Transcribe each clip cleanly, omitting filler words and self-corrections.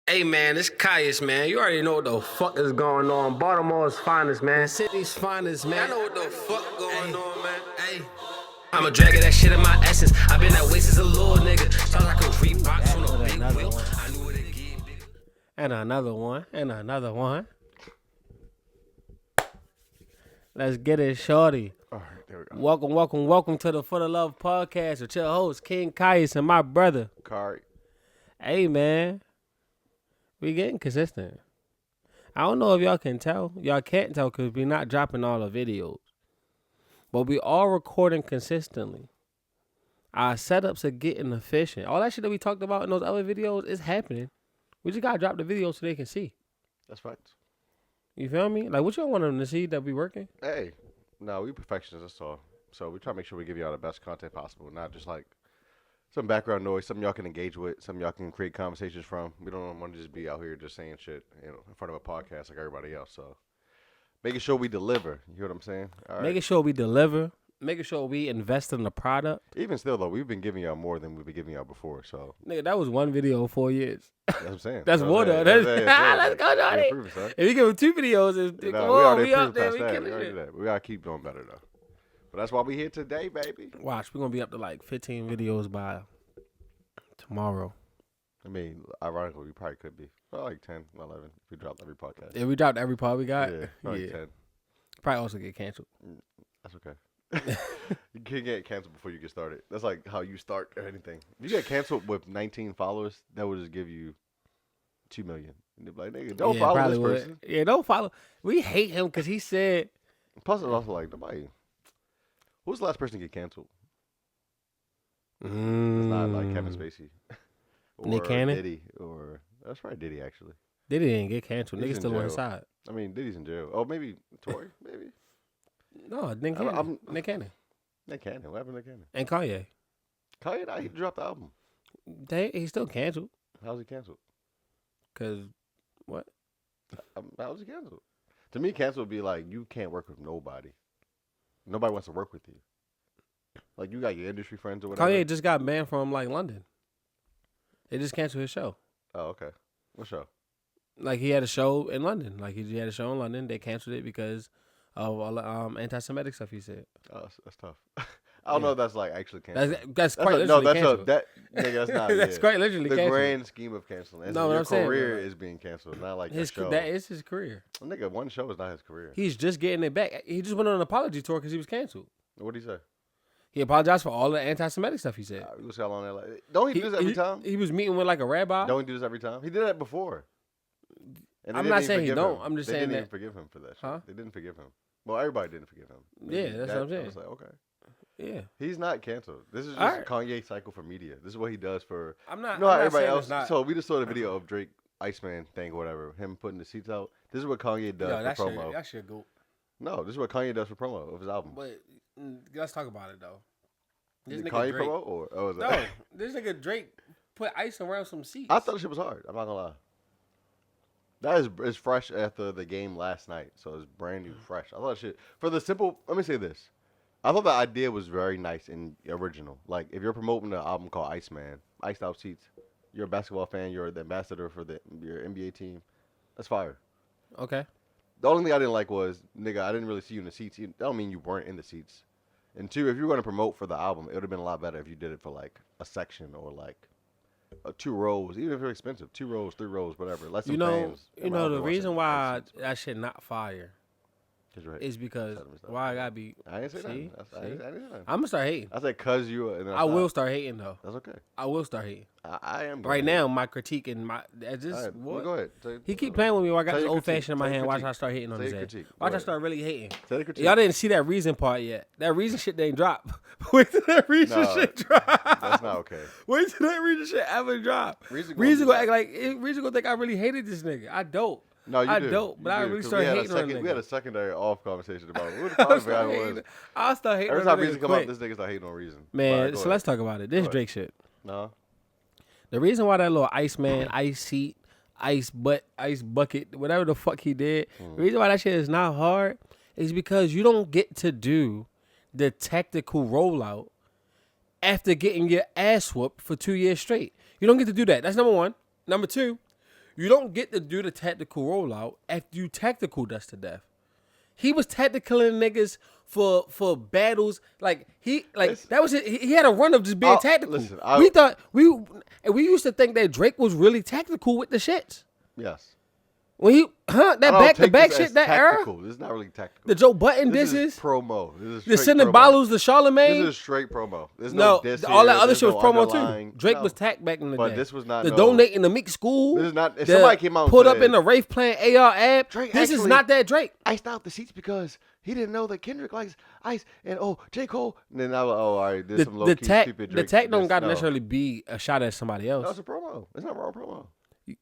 Hey man, this Caius, man. You already know what the fuck is going on. Baltimore's finest, man. City's finest, man. I know what the fuck going on, man. Hey. I'm a drag of that shit in my essence. I've been that way since a little nigga. Sounds like a Reeboks on a big wheel. I knew what it get bigger. And another one. And another one. Let's get it, shorty. All right, there we go. Welcome to the ForTheLove Podcast with your host, King Caius, and my brother. Kari. Hey, man. We getting consistent. I don't know if y'all can tell. Y'all can't tell because we're not dropping all the videos. But we are recording consistently. Our setups are getting efficient. All that shit that we talked about in those other videos is happening. We just got to drop the videos so they can see. That's facts. You feel me? Like, what y'all want them to see that we working? Hey, no, we perfectionists, that's all. So we try to make sure we give y'all the best content possible, not just like some background noise, something y'all can engage with, something y'all can create conversations from. We don't want to just be out here just saying shit, in front of a podcast like everybody else. So making sure we deliver. You hear what I'm saying? All right. Making sure we deliver. Making sure we invest in the product. Even still, though, we've been giving y'all more than we've been giving y'all before. So Nigga, that was one video in 4 years. that's what I'm saying. That's more though. Let's go, Johnny. If we give him 2 videos, We come on, we up there. past We that. killing We already shit. did that. We gotta keep doing better though. But that's why we here today, baby. Watch, we're going to be up to like 15 videos by tomorrow. I mean, ironically, we probably could be. Well, like 10, 11 if we dropped every podcast. If we dropped every part we got, Yeah, probably 10. probably also get canceled. That's okay. You can't get canceled before you get started. That's like how you start or anything. If you get canceled with 19 followers, that would just give you 2 million. And they'd be like, nigga, don't follow probably this would. person. Yeah, don't follow. We hate him because he said. Plus, it's also like, nobody. Who was the last person to get canceled? It's not like Kevin Spacey. Or Nick Cannon? Diddy. Or, that's probably Diddy, actually. Diddy didn't get canceled. He's Niggas in still on his jail. side. I mean, Diddy's in jail. Oh, maybe Tory, maybe. No, Nick Cannon. Nick Cannon. Nick Cannon. What happened to Nick Cannon? And Kanye. Kanye, he dropped the album. He's still canceled. How's he canceled? Because, what? How's he canceled? To me, cancel would be like, you can't work with nobody. Nobody wants to work with you. Like, you got your industry friends or whatever. Kanye just got banned from, like, London. They just canceled his show. Oh, okay. What show? Like, he had a show in London. He had a show in London. They canceled it because of all the anti-Semitic stuff he said. Oh, that's tough. I don't know if that's, like, actually canceled. That's quite literally canceled. Nigga, that's not That's yeah. quite literally the canceled. grand scheme of canceling. No, what your I'm saying, career but, like, is being canceled, not like His, a show. that is his career. Nigga, one show is not his career. He's just getting it back. He just went on an apology tour because he was canceled. What did he say? He apologized for all the anti-Semitic stuff he said. We go see how long that like. Don't he do this every time? He was meeting with like a rabbi. Don't he do this every time? He did that before. And they I'm didn't not even saying he forgive don't. him. I'm just they saying didn't that. even forgive him for that shit. Huh? They didn't forgive him. Well, everybody didn't forgive him. Yeah, that's what I'm saying. I was like, okay. Yeah. He's not canceled. This is just All right. Kanye's cycle for media. This is what he does for. I'm not. You know how I'm not everybody saying else. it's not. So we just saw the video of Drake Iceman thing or whatever. Him putting the seats out. This is what Kanye does for promo. That shit go. No, this is what Kanye does for promo of his album. But let's talk about it though. This Did nigga Kanye Drake. promo or was it? No, this nigga Drake put ice around some seats. I thought the shit was hard. I'm not gonna lie. That is fresh after the game last night, so it's brand new, fresh. I thought shit for the simple. Let me say this. I thought the idea was very nice and original. Like if you're promoting an album called Iceman, iced out seats. You're a basketball fan. You're the ambassador for your NBA team. That's fire. Okay. The only thing I didn't like was, nigga, I didn't really see you in the seats. That don't mean you weren't in the seats. And 2, if you were going to promote for the album, it would have been a lot better if you did it for like a section or like 2 rows, even if it's expensive, 2 rows, 3 rows, whatever. Let some fans. The reason why that shit not fire right. is because why I gotta be. I didn't say that. I didn't say that. I'm gonna start hating. I said cause you. And I will start hating though. That's okay. I will start hating. I am. Right now, my critique and my just right, what? go ahead. He keep playing with me while I got Say this your old critique. fashioned in my Say your hand. Watch critique. I start hating on Say his your ass. critique. Go Watch I ahead. start really hating. Say the critique. Y'all didn't see that reason part yet. That reason shit didn't drop. Wait till that reason No, shit drop. That's not okay. Wait till that reason shit ever drop. Reason Gonna act like Reason gonna think I really hated this nigga. I don't. No, you I do. don't, but You I do, really 'cause started hating on the We had nigga. a secondary off conversation about who the problem guy was. I'll start hating Every on time the Reason nigga come up, quick. this nigga start hating on Reason. Man, Alright, go so ahead. let's talk about it. This Go ahead. Drake shit. No. The reason why that little Iceman, ice seat, ice bucket, whatever the fuck he did, the reason why that shit is not hard is because you don't get to do the tactical rollout after getting your ass whooped for 2 years straight. You don't get to do that. That's number 1. Number 2, You don't get to do the tactical rollout after you tactical dust to death. He was tacticaling niggas for battles. Like that was it. He had a run of just being tactical. Listen, we thought we used to think that Drake was really tactical with the shits. Yes. When he that back to back shit that tactical. era. This is not really tactical. The Joe Button this disses. Is promo. This is the sending bottles to Charlemagne. This is straight promo. There's no diss all that here. other shit was promo underlying. too. Drake was tack back in the day. But this was not. The donating to Meek School. This is not. If somebody came out and put said, up in the Rafe playing AR app. Drake this is not that Drake. Iced out the seats because he didn't know that Kendrick likes Ice and J. Cole. And then I was all right. There's some low key stupid Drake. The tack don't got to necessarily be a shot at somebody else. That's a promo. It's not wrong promo.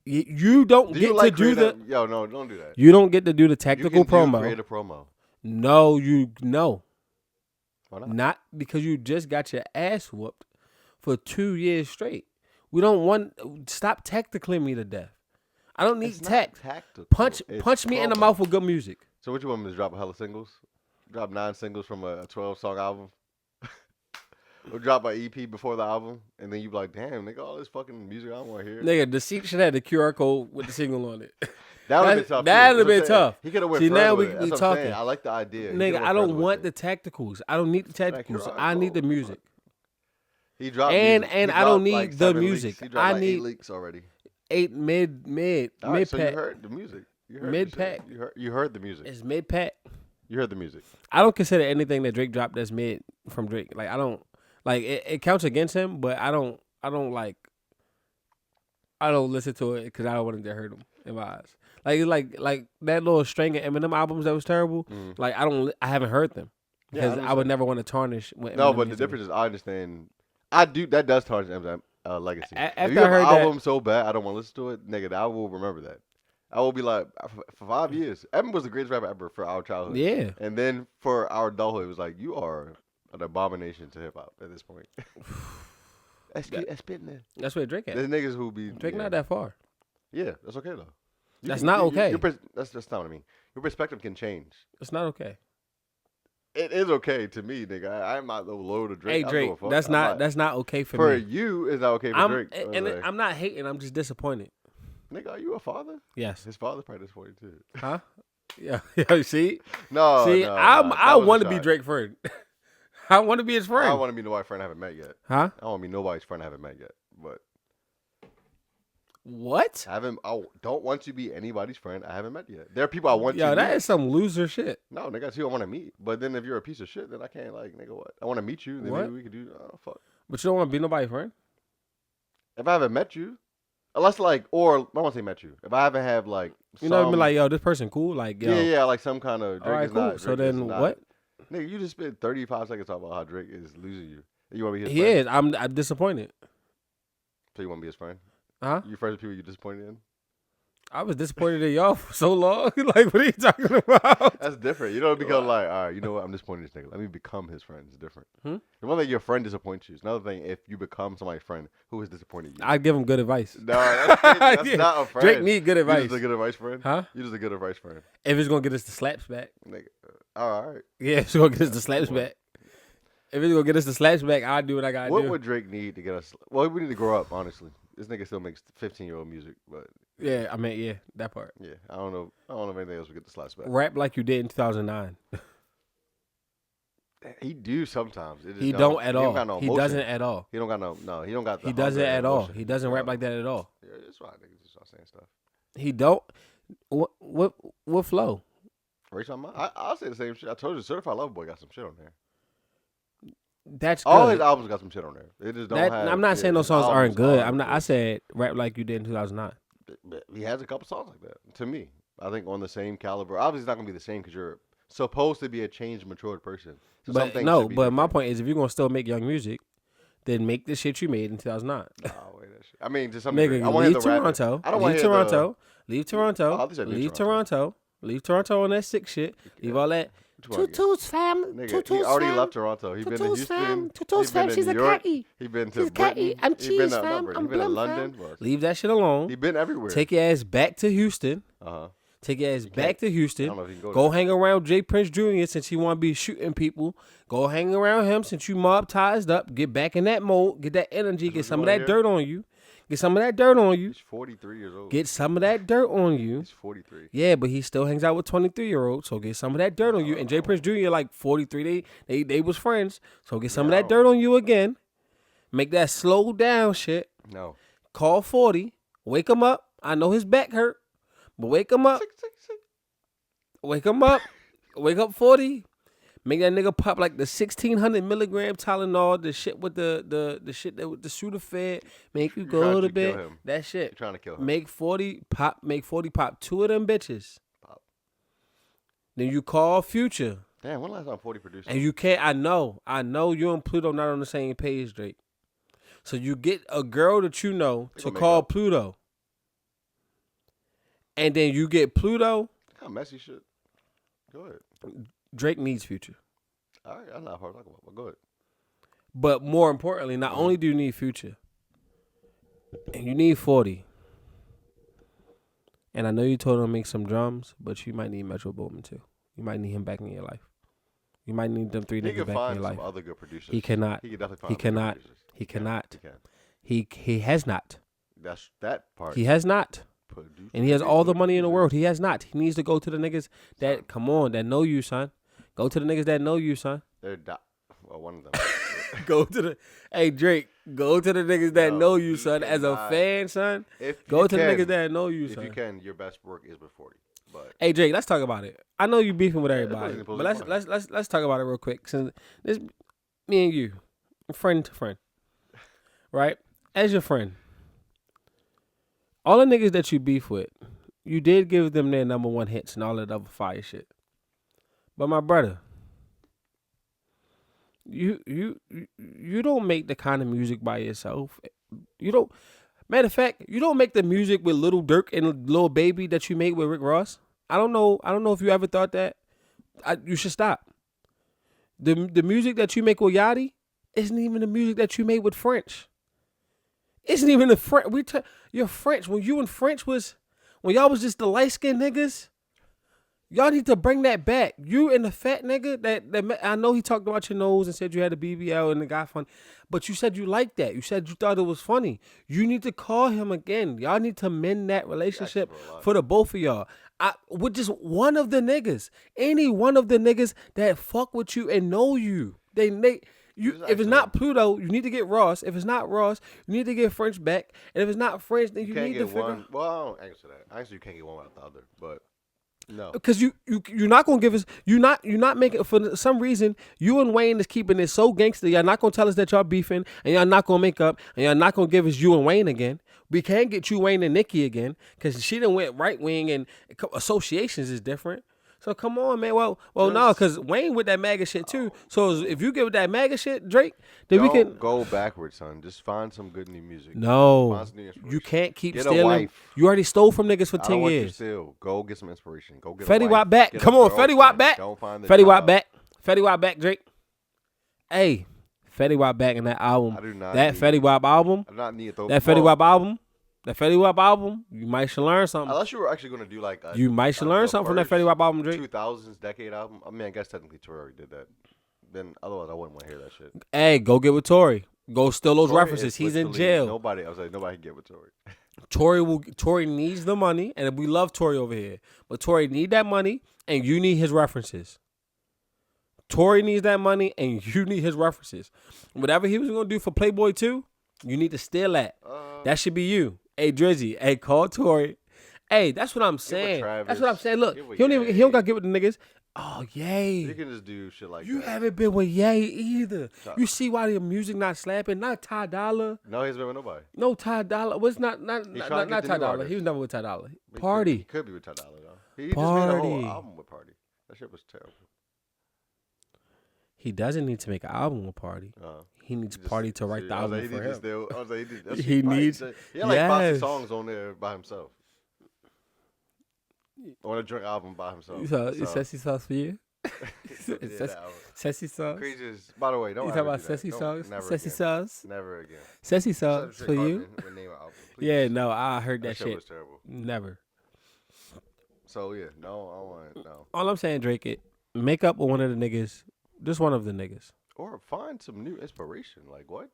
You don't get to do the. Yo, no, don't do that. You don't get to do the tactical promo. Create a promo. No. Why not? Not because you just got your ass whooped for 2 years straight. We don't want. Stop tactically me to death. I don't need tact. Punch me in the mouth with good music. So what you want me to drop? A hella singles? Drop 9 singles from a 12-song album? Or drop an EP before the album, and then you be like, damn, nigga, all this fucking music I don't want to hear. Nigga, the seat should have the QR code with the single on it. That would have been tough. That would have been tough. He could have went See, further now we with it. be That's what I'm talking. saying. I like the idea. Nigga, I don't want the tacticals. I don't need the tacticals. I need the music. He dropped and music. I don't need the music. He dropped I like need 8 leaks already. 8 mid All right, so pack. you heard the music. You heard Mid the pack. shit. You heard the music. It's mid pack. You heard the music. I don't consider anything that Drake dropped as mid from Drake. Like I don't like it counts against him, but I don't listen to it because I don't want it to hurt him in my eyes. Like that little string of Eminem albums that was terrible. Mm. Like I haven't heard them because I would never want to tarnish. No, but the difference is I understand. I do that does tarnish Eminem's legacy. After if you have I heard an album so bad I don't want to listen to it, nigga, I will remember that. I will be like, for 5 years, Eminem was the greatest rapper ever for our childhood. Yeah. And then for our adulthood, it was like, you are an abomination to hip hop at this point. That's spitting there. That's where Drake at. There's niggas who be Drake not that far. Yeah, that's okay though. That's not okay. That's not what I mean. Your perspective can change. It's not okay. It is okay to me, nigga. I'm not low to Drake. Hey Drake, that's not okay for me. For you, it's not okay for Drake. And I'm not hating. I'm just disappointed. Nigga, are you a father? Yes. His father's probably disappointed too. Huh? Yeah. You see? No. See, no, I want to be Drake's friend. I want to be his friend. I don't want to be nobody's friend I haven't met yet. Huh? I don't want to be nobody's friend I haven't met yet. But what? I don't want to be anybody's friend I haven't met yet. There are people I want to meet. Yo, that meet. is some loser shit. No, nigga, that's who I want to meet. But then if you're a piece of shit, then I can't, like, nigga, what? I want to meet you, then maybe we could do, oh, fuck. But you don't want to be nobody's friend? If I haven't met you, unless, like, or, I don't want to say met you. If I haven't have, like, you know, be like, yo, this person cool? Like, yo. Yeah, like some kind of, Drake all right, is cool. not. Drake so then what? Nigga, you just spent 35 seconds talking about how Drake is losing you. You want to be his he friend? He is. I'm disappointed. So you want to be his friend? Huh? You friends with people you disappointed in? I was disappointed in y'all for so long. Like, what are you talking about? That's different. You don't become like, all right, you know what? I'm disappointed in this nigga. Let me become his friend. It's different. The one thing your friend disappoints you. It's another thing if you become somebody's friend who has disappointed you. I'd give him good advice. No, that's yeah. not a friend. Drake need good advice. You just a good advice friend? Huh? You just a good advice friend. If it's going to get us the slaps back. Nigga, all right. Yeah, if it's going to get us the slaps back. If it's going to get us the slaps back, I'll do what I got to do. What would Drake need to get us? Well, we need to grow up, honestly. This nigga still makes 15-year-old music, but yeah, I mean, yeah, that part. Yeah, I don't know if anything else would get the slaps back. Rap like you did in 2009. He do sometimes. He don't at all. No he doesn't at all. He don't got no. He don't got. He doesn't at all. He doesn't rap like that at all. Yeah, that's why niggas just start saying stuff. He don't. What flow? I'll say the same shit. I told you, Certified Lover Boy got some shit on there. That's good. All his albums got some shit on there. They just don't have. I'm not saying those songs aren't good. I said rap like you did in 2009. But he has a couple songs like that. To me, I think on the same caliber. Obviously, it's not gonna be the same because you're supposed to be a changed, matured person. So but my point is, if you're gonna still make young music, then make the shit you made in 2009. Nah, wait, that shit. I mean, to some degree, I want leave Toronto. I don't want Toronto. Leave Toronto. Leave Toronto. Leave Toronto on that sick shit. Leave all that. Tutu's fam. He already left Toronto. He been to Houston. Tutu's fam. She's a catty. He been to Britain. I'm cheese fam. I'm been to Blum London. fam. Leave that shit alone. He been everywhere. Take your ass back to Houston. Take your ass back to Houston. Go hang around Jay Prince Jr. since he want to be shooting people. Go hang around him since you mob-tized up. Get back in that mode. Get that energy. Get some of that dirt on you. Get some of that dirt on you. He's 43 years old. Get some of that dirt on you. He's 43. Yeah, but he still hangs out with 23-year-olds. So get some of that dirt on you. And Jay Prince Jr. like 43. They was friends. So get some of that dirt on you again. Make that slow down shit. No. Call 40. Wake him up. I know his back hurt, but wake him up. Wake him up. Wake up 40. Make that nigga pop like the 1,600 milligram Tylenol, the shit with the shit that with the shooter fed, make you go to bed. That shit. You're trying to kill him. Make 40 pop 2 of them bitches. Pop. Then you call Future. Damn, when last time 40 produced? And you can't, I know you and Pluto not on the same page, Drake. So you get a girl that you know to call Pluto. And then you get Pluto. Kind of messy shit. Go ahead. Drake needs Future. All right, I'm not hard to talk about, but go ahead. But more importantly, not only do you need Future, and you need 40. And I know you told him to make some drums, but you might need Metro Boomin too. You might need him back in your life. You might need them 3 niggas back in your life. He can find some other good producers. He cannot. He can definitely find other producers. He cannot. He has not. That's that part. He has not. And he has all the money in the world. He has not. He needs to go to the niggas that, come on, that know you, son. Go to the niggas that know you, son. Well, one of them. Hey, Drake, go to the niggas that know you, son. As a fan, son, go to the niggas that know you, son. If you can, your best work is with 40. But hey, Drake, let's talk about it. I know you beefing with everybody, but let's talk about it real quick. Since this, me and you, friend to friend, right? As your friend, all the niggas that you beef with, you did give them their number 1 hits and all that other fire shit. But my brother, you don't make the kind of music by yourself. You don't. Matter of fact, you don't make the music with Lil Durk and Lil Baby that you make with Rick Ross. I don't know if you ever thought that. You should stop. The music that you make with Gotti isn't even the music that you made with French. Isn't even the French. You're French. When you and French was, when y'all was just the light skinned niggas, y'all need to bring that back. You and the fat nigga that I know he talked about your nose and said you had a BBL and the guy funny, but you said you liked that. You said you thought it was funny. You need to call him again. Y'all need to mend that relationship for the both of y'all. With just one of the niggas, any one of the niggas that fuck with you and know you, if it's not Pluto, you need to get Ross. If it's not Ross, you need to get French back. And if it's not French, then you need to figure one. Well, I don't answer that. Actually, you can't get one without the other. But no, because you're not gonna give us. You're not making, for some reason. You and Wayne is keeping it so gangster. Y'all not gonna tell us that y'all beefing, and y'all not gonna make up, and y'all not gonna give us you and Wayne again. We can't get you, Wayne, and Nikki again because she done went right wing, and associations is different. So come on, man. Well, no, because Wayne with that MAGA shit too. So if you give that MAGA shit, Drake, then we can go backwards, son. Just find some good new music. No, you can't keep stealing. You already stole from niggas for 10 years. Steal. Go get some inspiration. Go get Fetty Wap back. Come on, Fetty Wap back. Fetty Wap back. Fetty Wap back, Drake. Hey, Fetty Wap back in that album. I do not. That Fetty Wap album. I do not need that Fetty Wap album. That Fetty Wap album, you might should learn something. Unless you were actually going to do like you might should learn something from that Fetty Wap album, Drake. 2000s decade album. I mean, I guess technically Tory already did that. Then otherwise, I wouldn't want to hear that shit. Hey, go get with Tory. Go steal those references. He's in jail. Nobody can get with Tory. Tory needs the money, and we love Tory over here. But Tory need that money, and you need his references. Tory needs that money, and you need his references. Whatever he was going to do for Playboy 2, you need to steal that. That should be you. Hey, Drizzy. Hey, call Tory. Hey, that's what I'm saying. That's what I'm saying. Look, he don't got to get with the niggas. Oh, Ye. You can just do shit like that. You haven't been with Ye either. You see why the music not slapping? Not Ty Dolla. No, he's been with nobody. No, Ty Dolla. What's not Ty Dolla. He was never with Ty Dolla. Party. He could be with Ty Dolla, though. He just made a whole album with Party. That shit was terrible. He doesn't need to make an album with Party. He needs Party to write the album for him. He needs. He had like 5 songs on there by himself. On a drink album by himself. Sassy Sauce for you? Sassy Sauce? Creatures. By the way, don't. You talking about Sassy Sauce? Sassy Sauce? Never again. Sassy Sauce for you? Yeah, no, I heard that shit. Was terrible. Never. So yeah, no. All I'm saying, Drake, make up with one of the niggas. Just one of the niggas. Or find some new inspiration. Like what?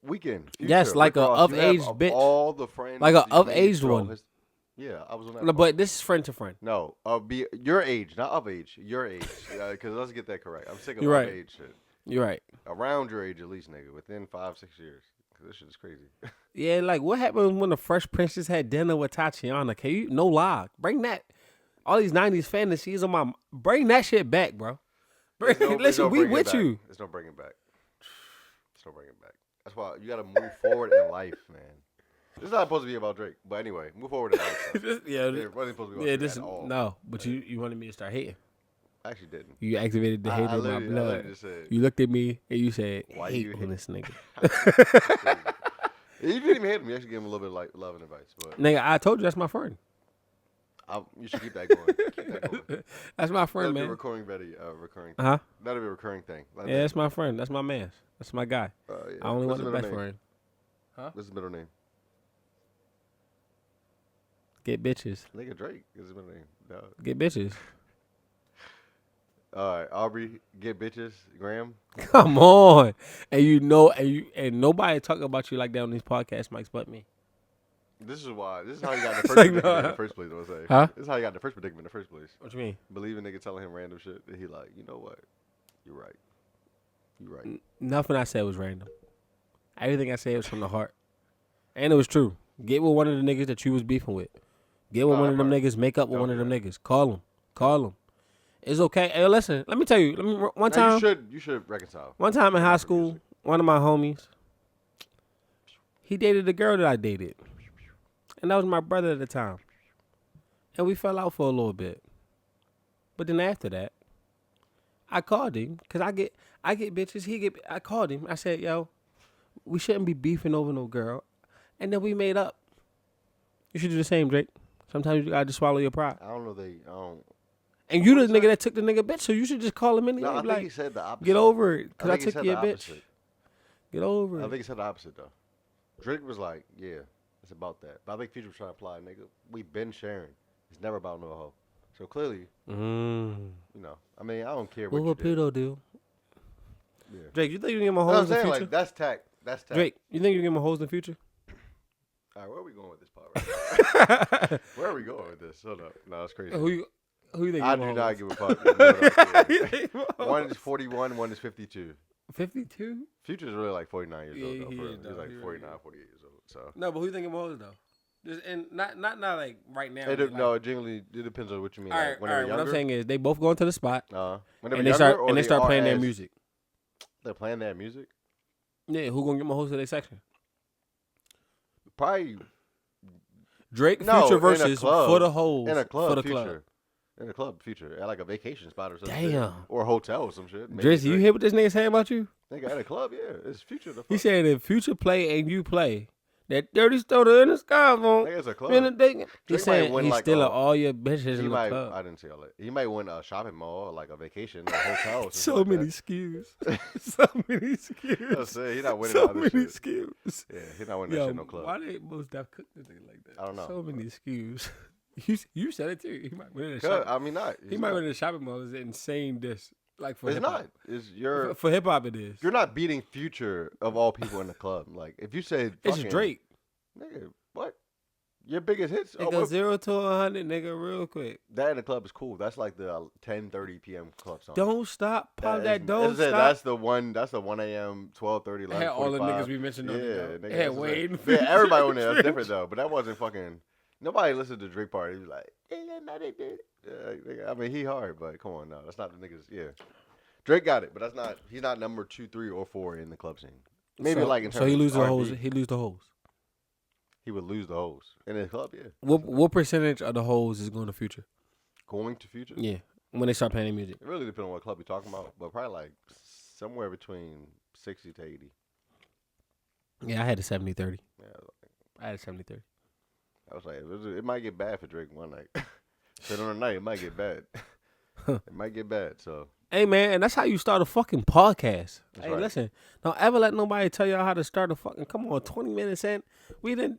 Weekend. Future, Yes, like Rick a Ross, of you have age bitch. All the friends. Like a that you of made aged throughout one. Yeah, I was on that. No, but this is friend to friend. No, be your age, not of age. Your age, because let's get that correct. I'm sick of You're of right. age shit. You're right. Around your age, at least, nigga. Within 5-6 years, because this shit is crazy. Yeah, like what happened when the Fresh Princess had dinner with Tatiana? Can you no lie? Bring that. All these '90s fantasies on my. Bring that shit back, bro. Listen, we with you. There's no bringing back. There's no bringing back. That's why you got to move forward in life, man. This is not supposed to be about Drake, but anyway, move forward in life. It wasn't supposed to be about Drake at all. No, but you wanted me to start hating. I actually didn't. You activated the hate in my blood. Just said, You looked at me and you said, why hate you on hate? this nigga. You didn't even hate him. You actually gave him a little bit of like love and advice. But Nigga, I told you that's my friend. you should keep that going. Keep that going. That's my friend, That'll be a man. recurring thing. Huh? That'll be a recurring thing. Like Yeah, that's my friend. That's my man. That's my guy. Yeah. I only What's want the his best middle for name? him. Huh? What's his middle name? Get bitches. Nigga Drake is his middle name. No. Get bitches. All right, Aubrey, get bitches. Graham. Come on. And you know, and nobody talk about you like that on these podcasts, Mike, but me. This is why. This is how you got in the first like, predicament in no. the first place. I would say. Huh? This is how you got in the first predicament in the first place. What you mean? Believing nigga telling him random shit that he like. You know what? You're right. You're right. Nothing I said was random. Everything I said was from the heart. And it was true. Get with one of the niggas that you was beefing with. Get with one of them niggas. Make up with one of them niggas. Call them. Call them. It's okay. Hey, listen. Let me tell you. One time. You should reconcile. One time in high school, one of my homies, he dated the girl that I dated. And that was my brother at the time. And we fell out for a little bit. But then after that, I called him because I get bitches. I called him. I said, yo, we shouldn't be beefing over no girl. And then we made up. You should do the same, Drake. Sometimes you gotta just swallow your pride. I don't know. And you the nigga that took the nigga bitch, so you should just call him anyway. No, I think like, he said the opposite. get over it, because I think he took said your the bitch. opposite. Get over it. I think he said the opposite, though. Drake was like, yeah, it's about that. But I think Future was trying to apply, nigga. We been sharing. It's never about no hoe. So clearly, you know, I mean, I don't care what What you would do. Pluto do? Yeah. Drake, you think you can get my No, hoes I'm in the saying, future? like, that's tech. That's tech. Drake, you think you can get my hoes in the future? All right, where are we going with this part right now? Where are we going with this? Hold up. No, that's crazy. Who you think? I do not give a fuck. One is 41, one is 52. 52? Future's really like 49 years old, though. he For real. is, He's though. like He 49, really 48 years old. So. No, but who you think get my hoes though? Just, and not like right now. No, it generally it depends on what you mean. All Like, right, when all they're right. What I'm younger, saying is they both go into the spot when they and they start playing their music. They're playing their music. Yeah, who gonna get my hoes to their section? Probably Drake, no, Future in a versus club. for the hoes. In a club, for the Future. club. In a club, Future. At like a vacation spot or something. Damn. Or a hotel or some shit. Drizzy, you hear what this nigga saying about you? Nigga, at a club, yeah. It's Future. The fuck. He said if Future play and you play, that dirty stoner in the sky won't. Nigga, it's a club. He Drake said might win he's like stealing a- all your bitches He in the might. club. I didn't see all that. He might win a shopping mall, like a vacation, a hotel. Or So something many like skews. So many that. skews. I'm saying, he not winning So all this many shit. skews. Yeah, he not winning that Yo, shit in no club. why they most def cook this thing like that? I don't know. So many skews. You said it too. He might win in a Cause, shopping. I mean, not. He might win in a shopping mall. It's an insane dish. Like for It's hip-hop. not. It's your. For hip hop, it is. You're not beating Future of all people in the club. Like if you said It's fucking- Drake. nigga, what? Your biggest hits? It goes 0 to 100, nigga, real quick. That in the club is cool. That's like the 10:30 p.m. club song. Don't stop, pop that. is- Don't as I said, stop. That's the one. That's the 1 a.m. 12:30. It had all the niggas we mentioned on Yeah, there. nigga, It had that's Wade. what- yeah, everybody on there. That's different though. But that wasn't fucking. Nobody listened to Drake part. He was like, I mean, he hard, but come on, no, that's not the niggas. Yeah, Drake got it, but that's not. He's not number 2, 3, or 4 in the club scene. Maybe so, like in terms. So he of loses the R&B, hoes. He lose the hoes. He would lose the hoes in the club. Yeah, What percentage of the hoes is going to Future? going to Future. Yeah, when they start playing their music. It really depends on what club you're talking about, but probably like somewhere between 60 to 80. Yeah, I had a 70-30. Yeah, I had a 70-30. I was like, it might get bad for Drake one night. But on a night, it might get bad. It might get bad. So Hey, man, and that's how you start a fucking podcast. That's Hey, right. listen, don't ever let nobody tell y'all how to start a fucking, come on, 20 minutes in. We didn't.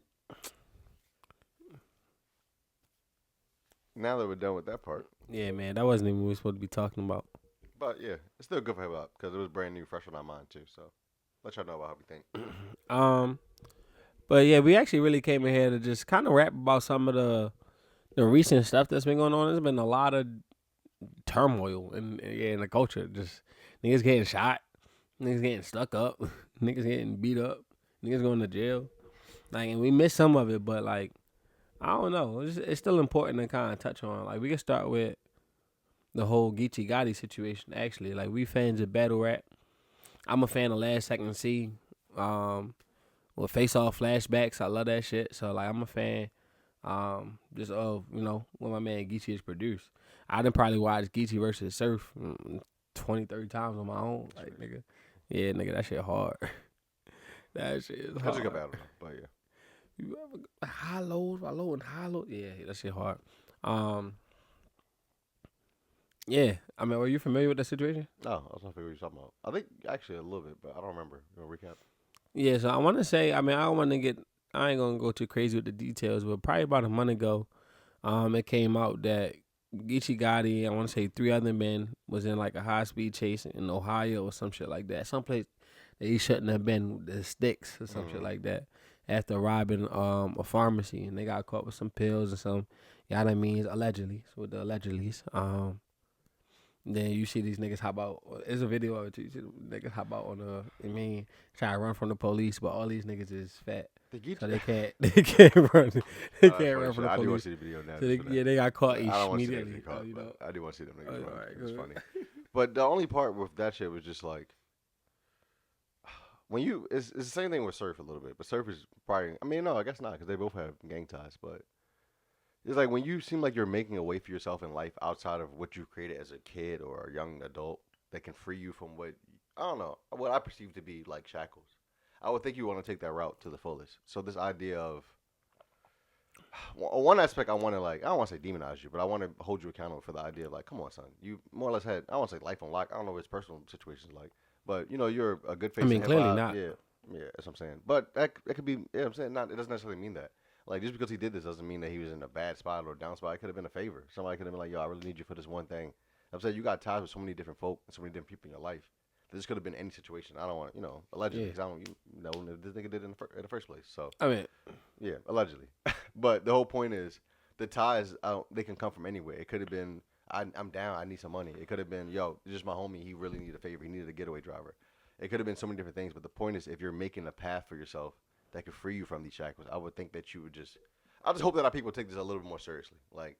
now that we're done with that part, Yeah, man, that wasn't even what we were supposed to be talking about. but yeah, it's still good for hip hop because it was brand new, fresh on our mind too. So Let y'all know about how we think. But yeah, we actually really came in here to just kind of rap about some of the recent stuff that's been going on. There's been a lot of turmoil in the culture. Just niggas getting shot, niggas getting stuck up, niggas getting beat up, niggas going to jail. Like, and we missed some of it, but like, I don't know. It's still important to kind of touch on. Like, we can start with the whole Geechi Gotti situation. Actually, like, we fans of battle rap. I'm a fan of Last Second C. With Face Off flashbacks, I love that shit. So like, I'm a fan. Just of what my man Geechi has produced. I done probably watched Geechi versus Surf 20, 30 times on my own. Like, nigga, yeah, nigga, that shit hard. That shit is hard. That's a good battle, but yeah. You ever high lows, yeah, that shit hard. Yeah, I mean, were you familiar with that situation? No, I was trying to figure what you're talking about. I think actually a little bit, but I don't remember. You want to recap? Yeah, so I want to say, I mean, I ain't gonna go too crazy with the details, but probably about a month ago, it came out that Geechi Gotti, I want to say 3 other men, was in like a high speed chase in Ohio or some shit like that, someplace that he shouldn't have been, the sticks or some shit like that, after robbing a pharmacy, and they got caught with some pills and some, allegedly, so with the allegedlys. Then you see these niggas hop out. There's a video of it too. You see the niggas hop out on try to run from the police, but all these niggas is fat, so they can't run. They can't run from the police. I do want to see the video now. So they got caught immediately. immediately. I do want to see them niggas run. Right, It's funny. But the only part with that shit was just like, when it's the same thing with Surf a little bit, but Surf is probably, I mean, no, I guess not, because they both have gang ties, but it's like when you seem like you're making a way for yourself in life outside of what you created as a kid or a young adult that can free you from what I perceive to be like shackles. I would think you want to take that route to the fullest. So this idea of one aspect, I don't want to say demonize you, but I want to hold you accountable for the idea of like, come on, son, you more or less had, I don't want to say life on lock. I don't know what his personal situation is like, but you're a good face. I mean, clearly not. Yeah, that's what I'm saying. But that could be, I'm saying, not. It doesn't necessarily mean that. Like, just because he did this doesn't mean that he was in a bad spot or a down spot. It could have been a favor. Somebody could have been like, yo, I really need you for this one thing. I'm saying you got ties with so many different folk and so many different people in your life. This could have been any situation. I don't want, allegedly, because I don't know if this nigga did in the first place. So, I mean, yeah, allegedly. But the whole point is, the ties, they can come from anywhere. It could have been, I'm down, I need some money. It could have been, yo, it's just my homie, he really needed a favor. He needed a getaway driver. It could have been so many different things. But the point is, if you're making a path for yourself that could free you from these shackles, I would think that you would I just hope that our people take this a little bit more seriously. Like,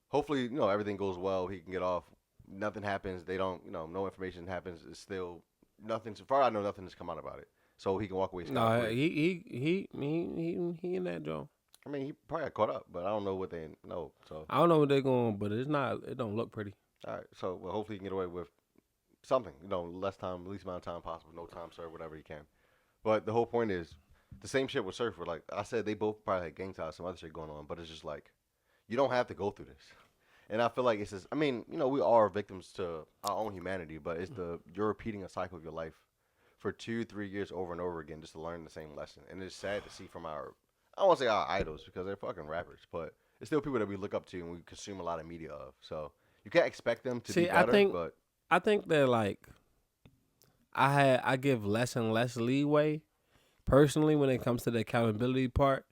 hopefully, everything goes well. He can get off. Nothing happens. They don't, no information happens. It's still nothing. So far, I know nothing has come out about it. So he can walk away. No, he in that joint. I mean, he probably got caught up, but I don't know what they know. So I don't know what they're going, but it don't look pretty. All right. So hopefully he can get away with something. Least amount of time possible. No time served, whatever he can. But the whole point is, the same shit with Surf, where like I said, they both probably had gang ties, some other shit going on, but it's just like, you don't have to go through this. And I feel like it's just, I mean, we are victims to our own humanity, but it's you're repeating a cycle of your life for 2-3 years over and over again just to learn the same lesson. And it's sad to see from I don't want to say our idols because they're fucking rappers, but it's still people that we look up to and we consume a lot of media of. So you can't expect them to be better. I think that like, I give less and less leeway personally when it comes to the accountability part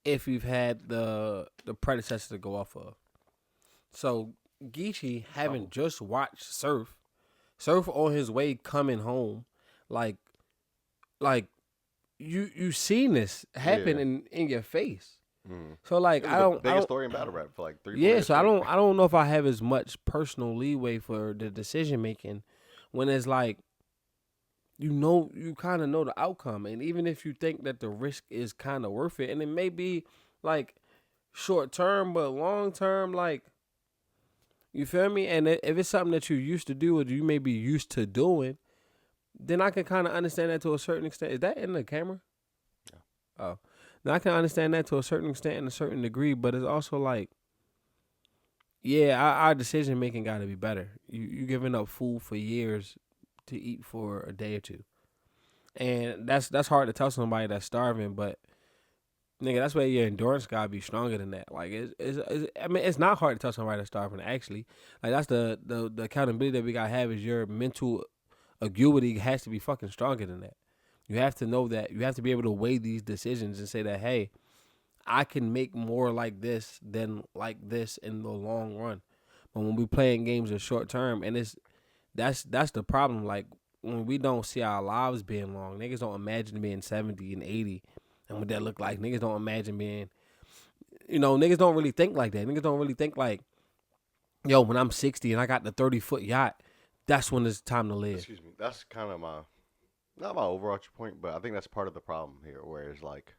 if you've had the predecessor to go off of. So Geechi having just watched Surf on his way coming home, like you seen this happen in your face. Mm. So like biggest story in battle rap for like 3 years. So I don't know if I have as much personal leeway for the decision making when it's like, you kind of know the outcome, and even if you think that the risk is kind of worth it, and it may be like short term, but long term, like, you feel me? And if it's something that you used to do or you may be used to doing, then I can kind of understand that to a certain extent. Is that in the camera? Yeah. Oh, now I can understand that to a certain extent and a certain degree, but it's also like, yeah, our decision making got to be better. You giving up food for years to eat for a day or two, and that's hard to tell somebody that's starving. But nigga, that's where your endurance gotta be stronger than that. Like I mean, it's not hard to tell somebody that's starving. Actually, like that's the accountability that we gotta have is your mental acuity has to be fucking stronger than that. You have to know that. You have to be able to weigh these decisions and say that, hey, I can make more like this than like this in the long run. But when we playing games in short term, and that's the problem. Like when we don't see our lives being long, niggas don't imagine being 70 and 80 and what that look like. Niggas don't imagine being, niggas don't really think like that. Niggas don't really think like, yo, when I'm 60 and I got the 30-foot yacht, that's when it's time to live. Excuse me. That's kind of not my overarching point, but I think that's part of the problem here, where it's like,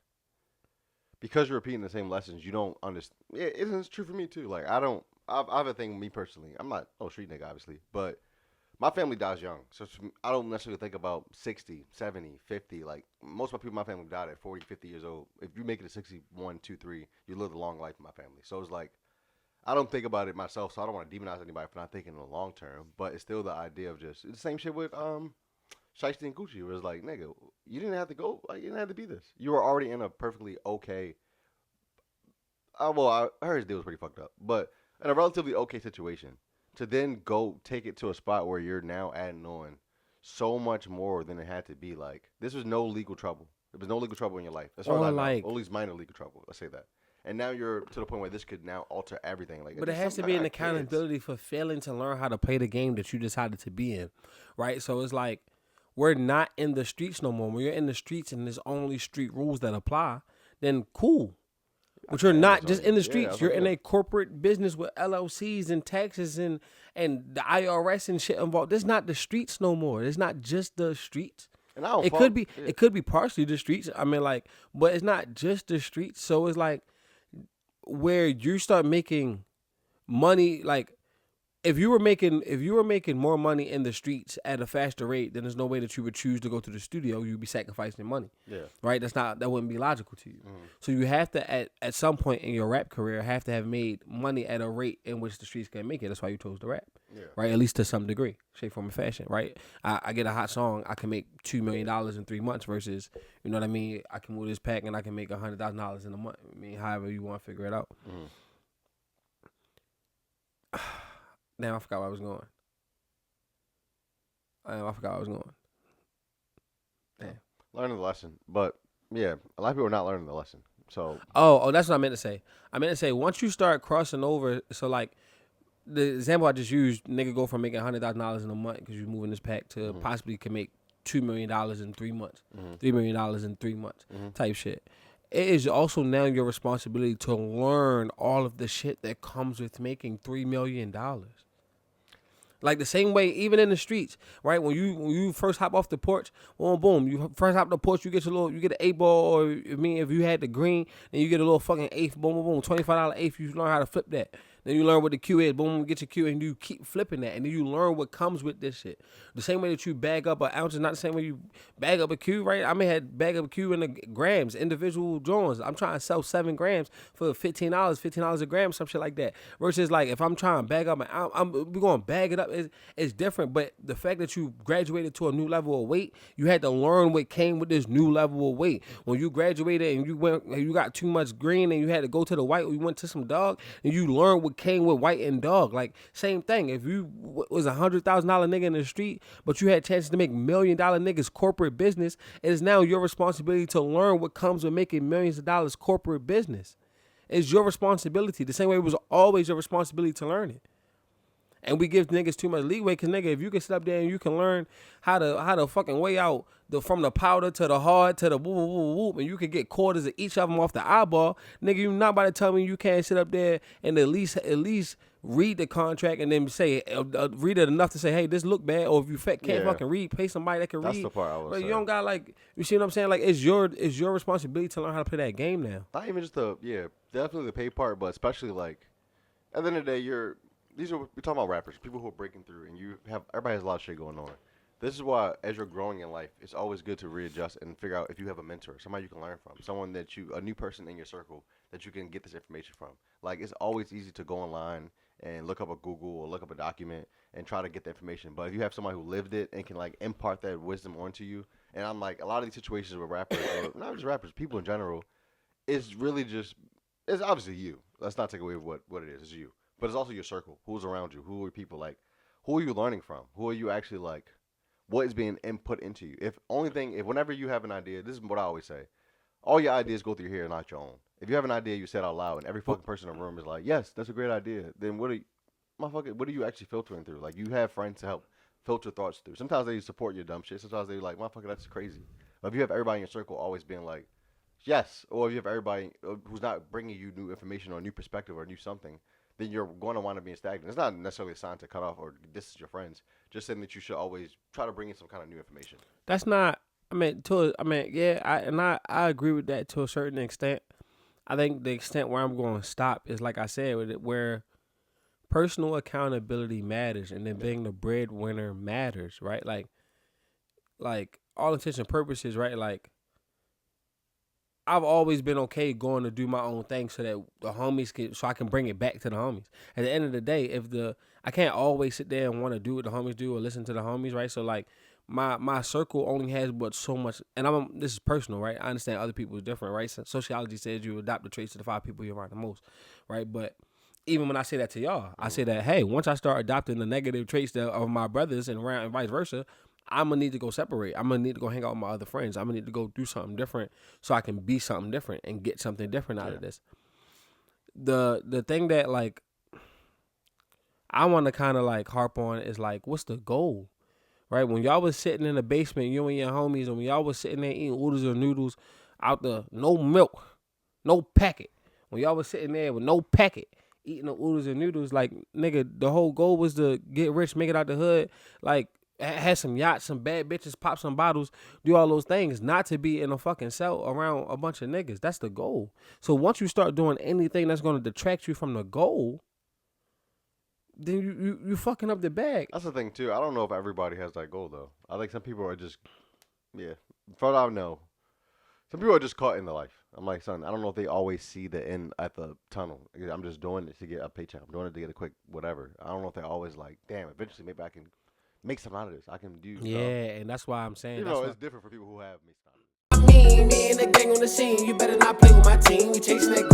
because you're repeating the same lessons, you don't understand. It's true for me too. Like I have a thing, me personally. I'm not street nigga, obviously, but my family dies young. So I don't necessarily think about 60, 70, 50. Like most of my people in my family died at 40, 50 years old. If you make it to 61, 2, 3, you live a long life in my family. So it's like, I don't think about it myself, so I don't want to demonize anybody for not thinking in the long term. But it's still the idea of just, it's the same shit with Shiesty and Geechi. It was like, nigga, you didn't have to go, like, you didn't have to be this. You were already in a perfectly okay, I heard his deal was pretty fucked up, but in a relatively okay situation. To then go take it to a spot where you're now adding on so much more than it had to be. Like, this was no legal trouble. There was no legal trouble in your life. As far as I know, or at least minor legal trouble. Let's say that. And now you're to the point where this could now alter everything. Like, but it has to be an accountability for failing to learn how to play the game that you decided to be in, right? So it's like, we're not in the streets no more. When you're in the streets and there's only street rules that apply, then cool. But you're not just in the streets. You're in a corporate business with LLCs and taxes and the IRS and shit involved. It's not the streets no more. It's not just the streets. And it could be partially the streets. I mean, like, but it's not just the streets. So it's like where you start making money. Like if you were making more money in the streets at a faster rate, then there's no way that you would choose to go to the studio. You'd be sacrificing money. Yeah. Right? That wouldn't be logical to you. Mm-hmm. So you have to at some point in your rap career have to have made money at a rate in which the streets can make it. That's why you chose to rap. Yeah. Right? At least to some degree. Shape, form, and fashion. Right? I get a hot song, I can make $2 million in 3 months versus, you know what I mean, I can move this pack and I can make $100,000 in a month. I mean, however you want to figure it out. Mm-hmm. Damn, I forgot where I was going. Damn. Learning the lesson. But, yeah, a lot of people are not learning the lesson. So. Oh, that's what I meant to say. I meant to say, once you start crossing over, so like, the example I just used, nigga go from making $100,000 in a month because you're moving this pack to possibly can make $2 million in 3 months, $3 million in 3 months type shit. It is also now your responsibility to learn all of the shit that comes with making $3 million. Like the same way, even in the streets, right? When you first hop off the porch, boom, you first hop the porch, you get an 8-ball, or if you had the green, then you get a little fucking eighth, boom, $25 eighth. You learn how to flip that. Then you learn what the Q is, boom, get your Q, and you keep flipping that, and then you learn what comes with this shit. The same way that you bag up an ounce is not the same way you bag up a Q, right? I may have bag up a Q in the grams, individual joints. I'm trying to sell 7 grams for $15 a gram, some shit like that. Versus like if I'm trying to bag up an ounce, we're going to bag it up. It's different, but the fact that you graduated to a new level of weight, you had to learn what came with this new level of weight. When you graduated and you got too much green and you had to go to the white, or you went to some dog, and you learned what came with white and dog. Like same thing. If you was $100,000 nigga in the street, but you had chances to make $1 million niggas corporate business, it is now your responsibility to learn what comes with making millions of dollars corporate business. It's your responsibility. The same way it was always your responsibility to learn it. And we give niggas too much leeway because, nigga, if you can sit up there and you can learn how to fucking weigh out from the powder to the hard to the whoop, whoop, whoop, whoop, and you can get quarters of each of them off the eyeball, nigga, you not about to tell me you can't sit up there and at least read the contract and then say, read it enough to say, hey, this look bad, or if you can't fucking read, pay somebody that can read. That's the part I was saying. You don't got, like, you see what I'm saying? Like, it's your responsibility to learn how to play that game now. Not even just definitely the pay part, but especially, like, at the end of the day, we're talking about rappers, people who are breaking through, and everybody has a lot of shit going on. This is why, as you're growing in life, it's always good to readjust and figure out if you have a mentor, somebody you can learn from, a new person in your circle that you can get this information from. Like, it's always easy to go online and look up a Google or look up a document and try to get the information. But if you have somebody who lived it and can, like, impart that wisdom onto you, and I'm like, a lot of these situations with rappers, or not just rappers, people in general, it's really just, it's obviously you. Let's not take away what it is. It's you. But it's also your circle. Who's around you? Who are people, like, who are you learning from? Who are you actually, like, what is being input into you. If whenever you have an idea, this is what I always say. All your ideas go through here, not your own. If you have an idea, you say it out loud, and every fucking person in the room is like, yes, that's a great idea. Then what are you actually filtering through? Like, you have friends to help filter thoughts through. Sometimes they support your dumb shit. Sometimes they like, motherfucker, that's crazy. But if you have everybody in your circle always being like, yes, or if you have everybody who's not bringing you new information or new perspective or new something, then you're going to want to be stagnant. It's not necessarily a sign to cut off or distance your friends. Just saying that you should always try to bring in some kind of new information. That's not. I agree with that to a certain extent. I think the extent where I'm going to stop is, like I said, with it, where personal accountability matters, and then being the breadwinner matters, right? Like all intents and purposes, right? Like, I've always been okay going to do my own thing so that the homies so I can bring it back to the homies. At the end of the day, I can't always sit there and want to do what the homies do or listen to the homies, right? So like my circle only has but so much, and this is personal, right? I understand other people is different, right? So sociology says you adopt the traits of the 5 people you're around the most, right? But even when I say that to y'all, I say that, hey, once I start adopting the negative traits of my brothers and vice versa, I'm going to need to go separate. I'm going to need to go hang out with my other friends. I'm going to need to go do something different so I can be something different and get something different out of this. The thing that, like, I want to kind of, like, harp on is, like, what's the goal, right? When y'all was sitting in the basement, you and your homies, and when y'all was sitting there eating oodles or noodles out the no milk, no packet, when y'all was sitting there with no packet, eating the oodles and noodles, like, nigga, the whole goal was to get rich, make it out the hood, like, have some yachts, some bad bitches, pop some bottles, do all those things, not to be in a fucking cell around a bunch of niggas. That's the goal. So once you start doing anything that's going to detract you from the goal, then you fucking up the bag. That's the thing, too. I don't know if everybody has that goal, though. I think some people are just, from what I know, some people are just caught in the life. I'm like, son, I don't know if they always see the end at the tunnel. I'm just doing it to get a paycheck. I'm doing it to get a quick whatever. I don't know if they're always like, damn, eventually maybe I can make something out of this. I can do. And that's why I'm saying. It's different for people who have made something. Me and the gang on the scene. You better not play with my team. We chasing that